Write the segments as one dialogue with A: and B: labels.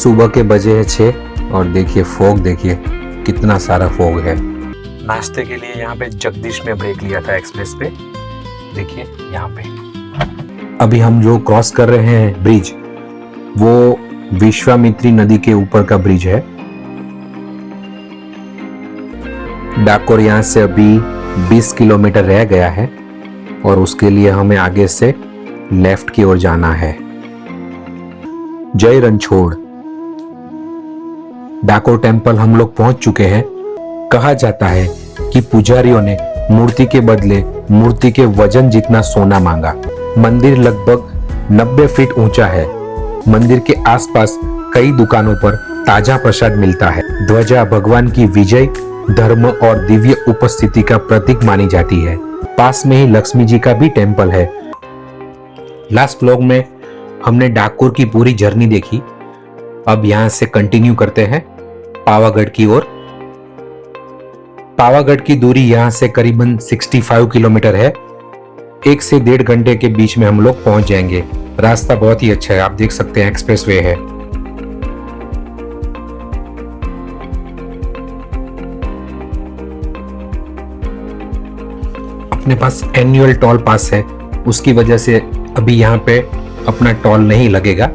A: सुबह के बजे हैं 6 और देखिए फॉग, देखिए कितना सारा फॉग है। नाश्ते के लिए यहाँ पे जगदीश में ब्रेक लिया था एक्सप्रेस पे, देखिए यहाँ पे। अभी हम जो क्रॉस कर रहे हैं ब्रिज, वो विश्वामित्री नदी के ऊपर का ब्रिज है। डाकोर यहाँ से अभी 20 किलोमीटर रह गया है और उसके लिए हमें आगे से लेफ्ट की ओर जाना है। जय रणछोड़ डाकोर टेम्पल हम लोग पहुंच चुके हैं। कहा जाता है कि पुजारियों ने मूर्ति के बदले मूर्ति के वजन जितना सोना मांगा। मंदिर लगभग 90 फीट ऊंचा है। मंदिर के आसपास कई दुकानों पर ताजा प्रसाद मिलता है। ध्वजा भगवान की विजय, धर्म और दिव्य उपस्थिति का प्रतीक मानी जाती है। पास में ही लक्ष्मी जी का भी टेम्पल है। लास्ट व्लॉग में हमने डाकोर की पूरी जर्नी देखी। अब यहां से कंटिन्यू करते हैं पावागढ़ की ओर। पावागढ़ की दूरी यहां से करीबन 65 किलोमीटर है। 1 से 1.5 घंटे के बीच में हम लोग पहुंच जाएंगे। रास्ता बहुत ही अच्छा है, आप देख सकते हैं एक्सप्रेसवे है। अपने पास एनुअल टोल पास है, उसकी वजह से अभी यहाँ पे अपना टोल नहीं लगेगा।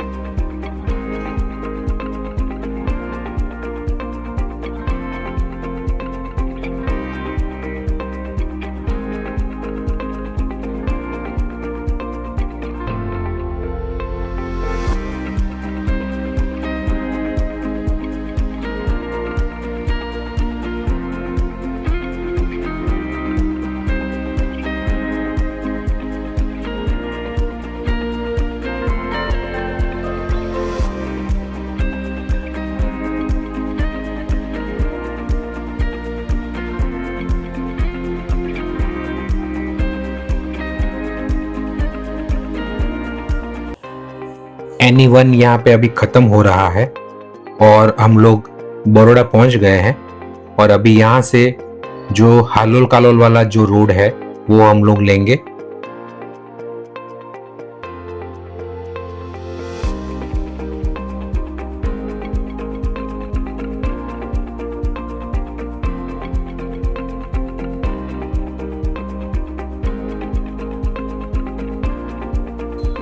A: N1 यहाँ पे अभी खत्म हो रहा है और हम लोग बड़ौदा पहुंच गए हैं। और अभी यहाँ से जो हालोल कालोल वाला जो रोड है वो हम लोग लेंगे।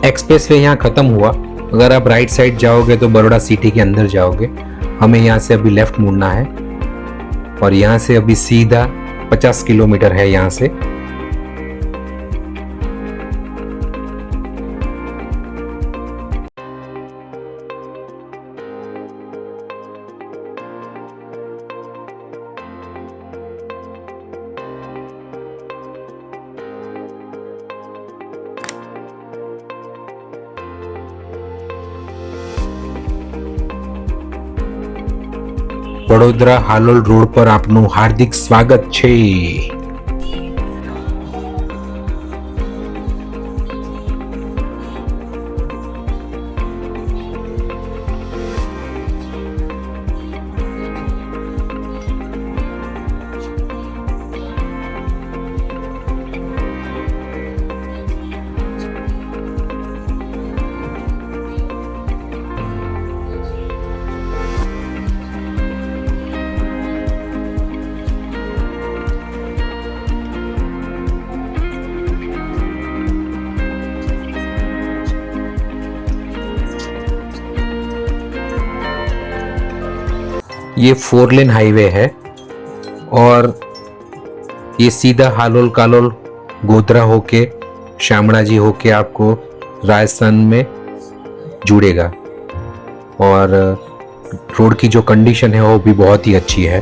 A: एक्सप्रेसवे यहाँ खत्म हुआ। अगर आप राइट साइड जाओगे तो बड़ौदा सिटी के अंदर जाओगे। हमें यहाँ से अभी लेफ्ट मुड़ना है और यहाँ से अभी सीधा 50 किलोमीटर है यहाँ से। વડોદરા હાલોલ રોડ પર આપનું હાર્દિક સ્વાગત છે। ये 4 लेन हाईवे है और ये सीधा हालोल कालोल गोधरा होके शामड़ाजी होके आपको राजस्थान में जुड़ेगा। और रोड की जो कंडीशन है वो भी बहुत ही अच्छी है।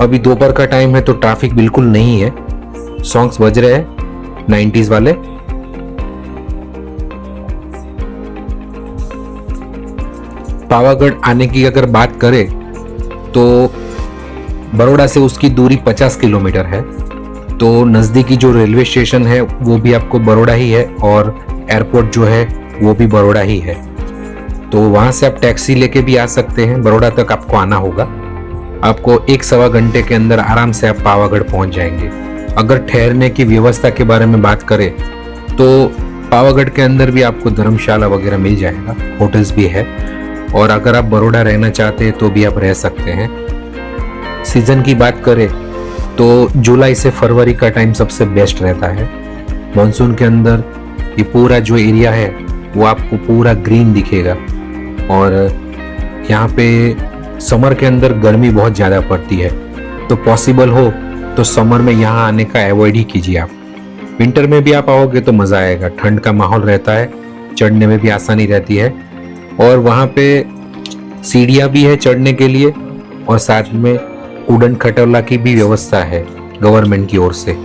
A: अभी दोपहर का टाइम है तो ट्रैफिक बिल्कुल नहीं है। सॉन्ग्स बज रहे हैं 90s वाले। पावागढ़ आने की अगर बात करें तो बड़ौदा से उसकी दूरी 50 किलोमीटर है। तो नज़दीकी जो रेलवे स्टेशन है वो भी आपको बड़ौदा ही है और एयरपोर्ट जो है वो भी बड़ौदा ही है। तो वहाँ से आप टैक्सी लेके भी आ सकते हैं। बड़ौदा तक आपको आना होगा। आपको 1-1.25 घंटे के अंदर आराम से आप पावागढ़ पहुँच जाएंगे। अगर ठहरने की व्यवस्था के बारे में बात करें तो पावागढ़ के अंदर भी आपको धर्मशाला वगैरह मिल जाएगा, होटल्स भी है। और अगर आप बड़ौदा रहना चाहते हैं तो भी आप रह सकते हैं। सीजन की बात करें तो जुलाई से फरवरी का टाइम सबसे बेस्ट रहता है। मॉनसून के अंदर ये पूरा जो एरिया है वो आपको पूरा ग्रीन दिखेगा, और यहाँ पे समर के अंदर गर्मी बहुत ज़्यादा पड़ती है, तो पॉसिबल हो तो समर में यहाँ आने का अवॉइड ही कीजिए आप। विंटर में भी आप आओगे तो मज़ा आएगा, ठंड का माहौल रहता है, चढ़ने में भी आसानी रहती है, और वहाँ पे सीढ़ियाँ भी है चढ़ने के लिए, और साथ में उड़न खटोला की भी व्यवस्था है गवर्नमेंट की ओर से।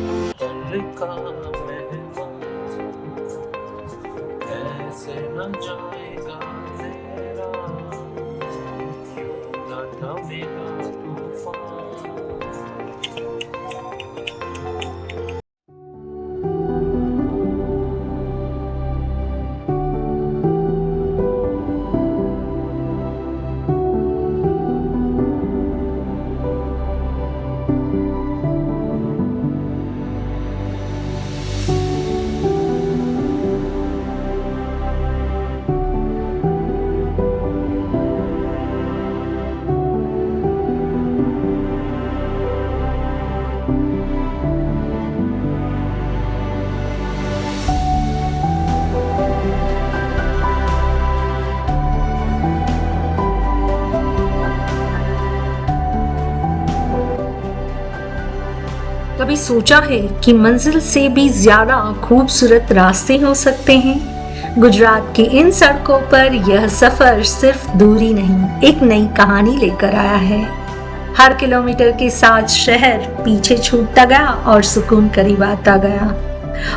B: कभी सोचा है कि मंजिल से भी ज्यादा खूबसूरत रास्ते हो सकते हैं? गुजरात की इन सड़कों पर यह सफर सिर्फ दूरी नहीं, एक नई कहानी लेकर आया है। हर किलोमीटर के साथ शहर पीछे छूटता गया और सुकून करीब आता गया।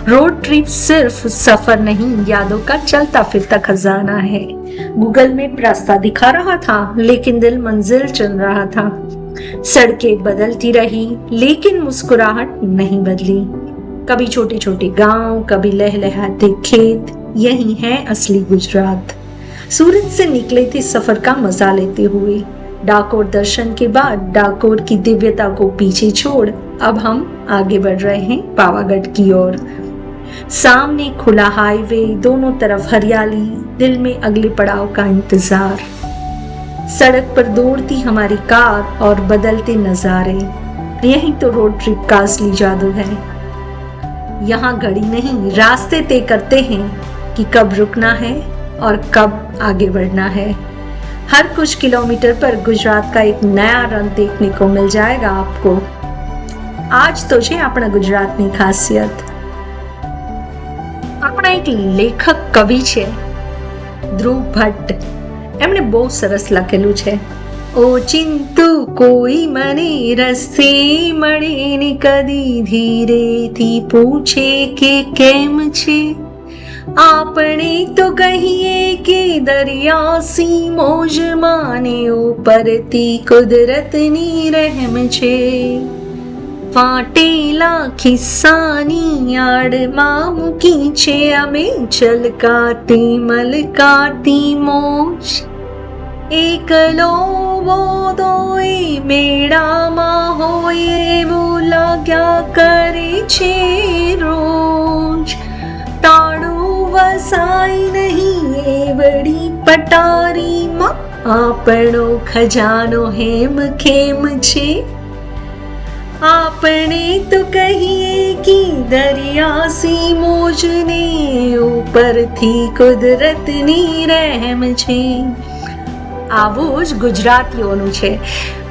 B: रोड ट्रिप सिर्फ सफर नहीं, यादों का चलता फिरता खजाना है। गूगल में रास्ता दिखा रहा था, लेकिन दिल मंजिल चुन रहा था। सड़कें बदलती रही, लेकिन मुस्कुराहट नहीं बदली। कभी छोटे छोटे गांव, कभी लहलहाते खेत, यही है असली गुजरात। सूरत से निकले थे सफर का मजा लेते हुए। डाकोर दर्शन के बाद डाकोर की दिव्यता को पीछे छोड़ अब हम आगे बढ़ रहे हैं पावागढ़ की ओर। सामने खुला हाईवे, दोनों तरफ हरियाली, दिल में अगले पड़ाव का इंतजार। सड़क पर दौड़ती हमारी कार और बदलते नजारे, यही तो रोड ट्रिप का असली जादू है। यहाँ घड़ी नहीं, रास्ते तय करते हैं कि कब रुकना है और कब आगे बढ़ना है। हर कुछ किलोमीटर पर गुजरात का एक नया रंग देखने को मिल जाएगा आपको। आज तो છે આપણા ગુજરાતની ખાસિયત। આપણા એક લેખક કવિ છે ધ્રુવ ભટ્ટ, એમણે બહુ સરસ લખેલું છે, ઓ ચિંતુ કોઈ મને રસ્તે મળે ને કદી ધીરેથી પૂછે કે કેમ છે। આપણે તો કહીએ કે દરિયાસી મોજ માને ઉપરથી કુદરતની રહેમ છે। ફાટેલા ખિસ્સાની આડમાં મૂકી છે અમે છલકાતી મલકાતી મોજ। એકલો બોધોય મેળામાં હોય એવું લાગ્યા કરે છે રોજ। તાળું વસાય નહીં એવડી પટારીમાં આપણો ખજાનો હેમ ખેમ છે। આપણે તો કહીએ કે દરિયાસી મોજને ઉપરથી કુદરતની રહેમ છે। આવું જ ગુજરાતીઓનું છે।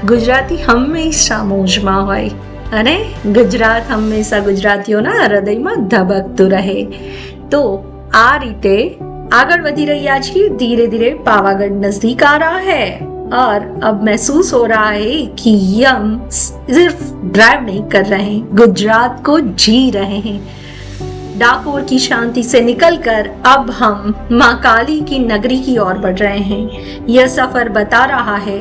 B: ગુજરાતી હંમેશા મોજમાં હોય અને ગુજરાત હંમેશા ગુજરાતીઓના હૃદયમાં ધબકતું રહે। તો આ રીતે આગળ વધી રહ્યા છીએ, ધીરે ધીરે पावागढ़ नजदीक आ रहा है और अब महसूस हो रहा है कि हम सिर्फ ड्राइव नहीं कर रहे हैं, गुजरात को जी रहे हैं। डाकोर की शांति से निकलकर अब हम मां काली की नगरी की ओर बढ़ रहे हैं। यह सफर बता रहा है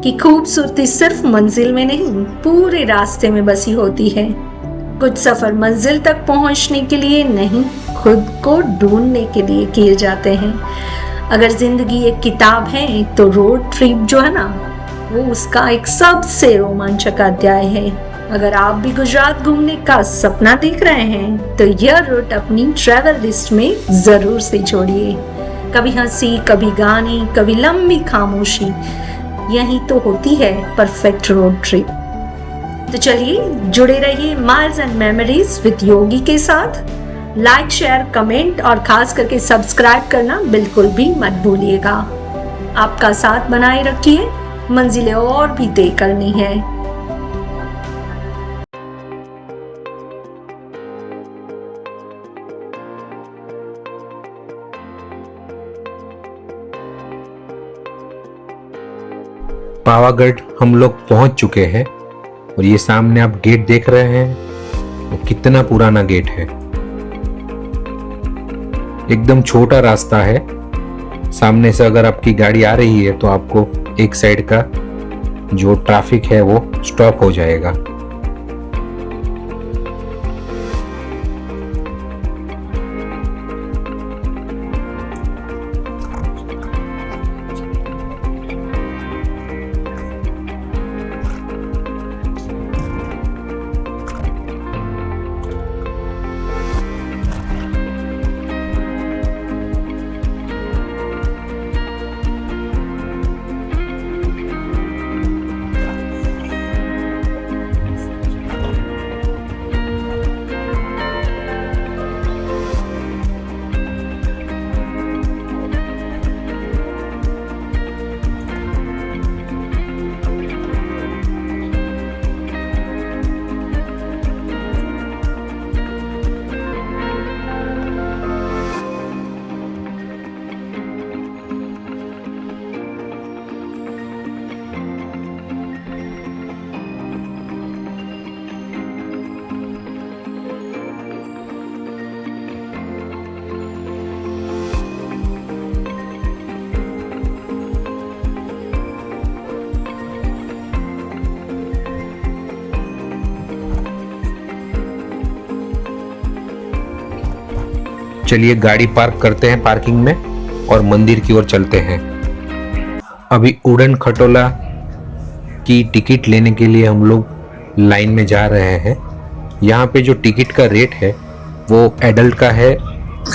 B: कि खूबसूरती सिर्फ मंजिल में नहीं, पूरे रास्ते में बसी होती है। कुछ सफर मंजिल तक पहुंचने के लिए नहीं, खुद को ढूंढने के लिए किए जाते हैं। अगर जिंदगी एक किताब है तो रोड ट्रिप जो है ना, वो उसका एक सबसे रोमांचक अध्याय है। अगर आप भी गुजरात घूमने का सपना देख रहे हैं तो यह रूट अपनी ट्रैवल लिस्ट में जरूर से जोड़िए। कभी हंसी, कभी गाने, कभी लंबी खामोशी। यही तो होती है परफेक्ट रोड ट्रिप। तो चलिए जुड़े रहिए माइल्स एंड मेमोरीज विद योगी के साथ। लाइक, शेयर, कमेंट और खास करके सब्सक्राइब करना बिल्कुल भी मत भूलिएगा। आपका साथ बनाए रखिए, मंजिलें और भी तय करनी है।
A: पावागढ़ हम लोग पहुंच चुके हैं और ये सामने आप गेट देख रहे हैं, वो कितना पुराना गेट है। एकदम छोटा रास्ता है। सामने से अगर आपकी गाड़ी आ रही है तो आपको एक साइड का जो ट्रैफिक है वो स्टॉप हो जाएगा। चलिए गाड़ी पार्क करते हैं पार्किंग में और मंदिर की ओर चलते हैं। अभी उड़न खटोला की टिकट लेने के लिए हम लोग लाइन में जा रहे हैं। यहाँ पे जो टिकट का रेट है वो एडल्ट का है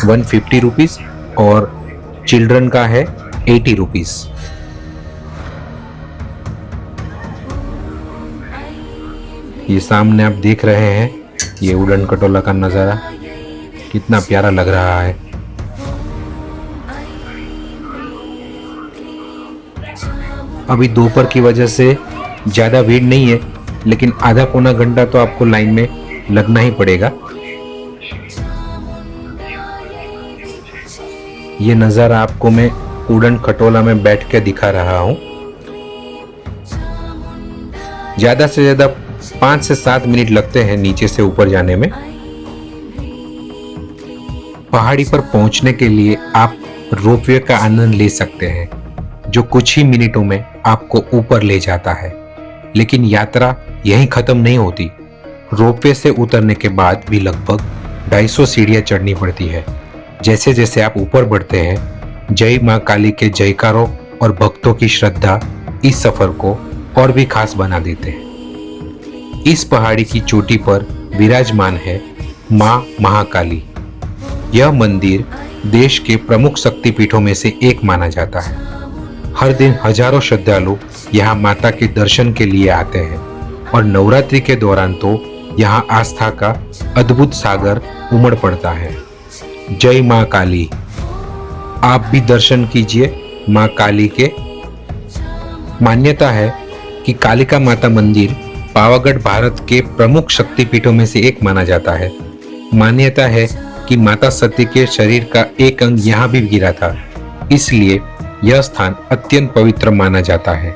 A: 150 रुपीज़ और चिल्ड्रन का है 80 रुपीज़। ये सामने आप देख रहे हैं ये उड़न खटोला का नज़ारा कितना प्यारा लग रहा है। अभी दोपहर की वजह से ज़्यादा भीड़ नहीं है, लेकिन आधा पौना घंटा तो आपको लाइन में लगना ही पड़ेगा। ये नज़ारा आपको मैं उड़न खटोला में बैठ के दिखा रहा हूँ। ज़्यादा से ज़्यादा 5 से 7 मिनट लगते हैं नीचे से ऊपर जाने में। पहाड़ी पर पहुंचने के लिए आप रोपवे का आनंद ले सकते हैं, जो कुछ ही मिनटों में आपको ऊपर ले जाता है। लेकिन यात्रा यहीं खत्म नहीं होती। रोपवे से उतरने के बाद भी लगभग 250 सीढ़ियां चढ़नी पड़ती है। जैसे जैसे आप ऊपर बढ़ते हैं, जय मां काली के जयकारों और भक्तों की श्रद्धा इस सफर को और भी खास बना देते हैं। इस पहाड़ी की चोटी पर विराजमान है मां महाकाली। यह मंदिर देश के प्रमुख शक्तिपीठों में से एक माना जाता है। हर दिन हजारों श्रद्धालु यहाँ माता के दर्शन के लिए आते हैं और नवरात्रि के दौरान तो यहाँ आस्था का अद्भुत सागर उमड़ पड़ता है। जय मां काली। आप भी दर्शन कीजिए मां काली के। मान्यता है कि कालिका माता मंदिर पावागढ़ भारत के प्रमुख शक्तिपीठों में से एक माना जाता है। मान्यता है कि माता सती के शरीर का एक अंग यहाँ भी गिरा था, इसलिए यह स्थान अत्यंत पवित्र माना जाता है।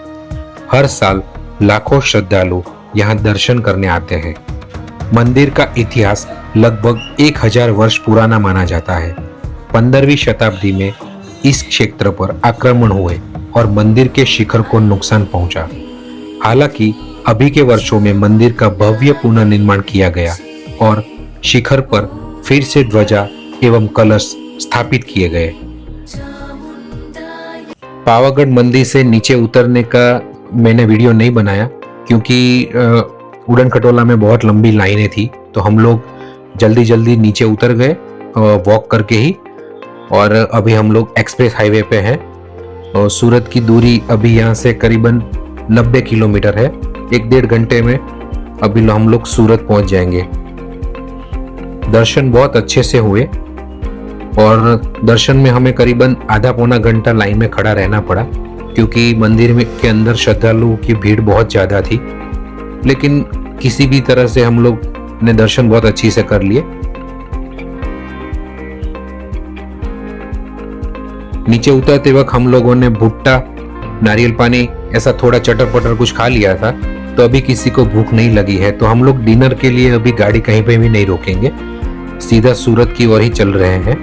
A: हर साल लाखों श्रद्धालु यहाँ दर्शन करने आते हैं। मंदिर का इतिहास लगभग 1000 वर्ष पुराना माना जाता है। 15वीं शताब्दी में इस क्षेत्र पर आक्रमण हुए और मंदिर के शिखर को नुकसान पहुंचा। हालांकि अभी के वर्षों में मंदिर का भव्य पुनर्निर्माण किया गया और शिखर पर फिर से ध्वजा एवं कलश स्थापित किए गए। पावागढ़ मंदिर से नीचे उतरने का मैंने वीडियो नहीं बनाया क्योंकि उड़न खटोला में बहुत लंबी लाइनें थी, तो हम लोग जल्दी जल्दी नीचे उतर गए वॉक करके ही। और अभी हम लोग एक्सप्रेस हाईवे पे हैं और सूरत की दूरी अभी यहाँ से करीबन 90 किलोमीटर है। 1-1.5 घंटे में अभी हम लोग सूरत पहुंच जाएंगे। दर्शन बहुत अच्छे से हुए और दर्शन में हमें करीबन आधा पौना घंटा लाइन में खड़ा रहना पड़ा क्योंकि मंदिर में के अंदर श्रद्धालुओं की भीड़ बहुत ज़्यादा थी, लेकिन किसी भी तरह से हम लोग ने दर्शन बहुत अच्छी से कर लिए। नीचे उतरते वक्त हम लोगों ने भुट्टा, नारियल पानी ऐसा थोड़ा चटर पटर कुछ खा लिया था, तो अभी किसी को भूख नहीं लगी है, तो हम लोग डिनर के लिए अभी गाड़ी कहीं पे भी नहीं रोकेंगे, सीधा सूरत की ओर ही चल रहे हैं।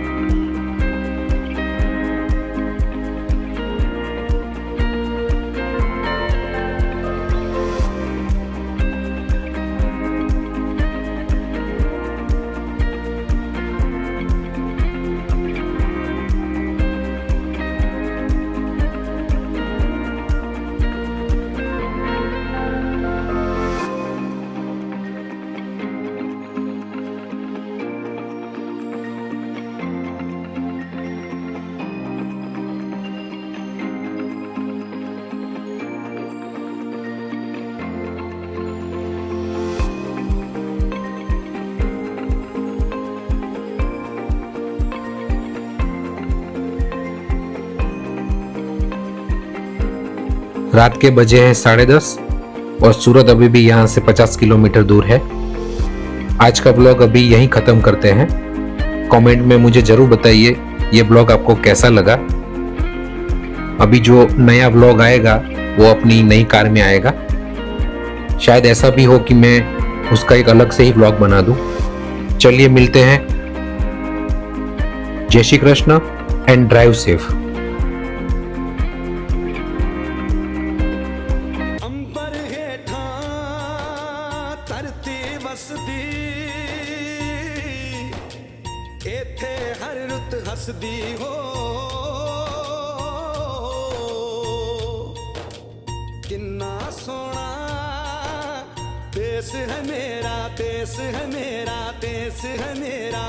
A: रात के बजे हैं 10:30 और सूरत अभी भी यहाँ से 50 किलोमीटर दूर है। आज का ब्लॉग अभी यहीं ख़त्म करते हैं। कमेंट में मुझे ज़रूर बताइए ये ब्लॉग आपको कैसा लगा। अभी जो नया ब्लॉग आएगा वो अपनी नई कार में आएगा। शायद ऐसा भी हो कि मैं उसका एक अलग से ही ब्लॉग बना दूं। चलिए मिलते हैं। जय Shri Krishna and drive safe.
C: इथे हर रुत हसदी हो, किन्ना सोना देश है मेरा, देश है मेरा, देश है मेरा।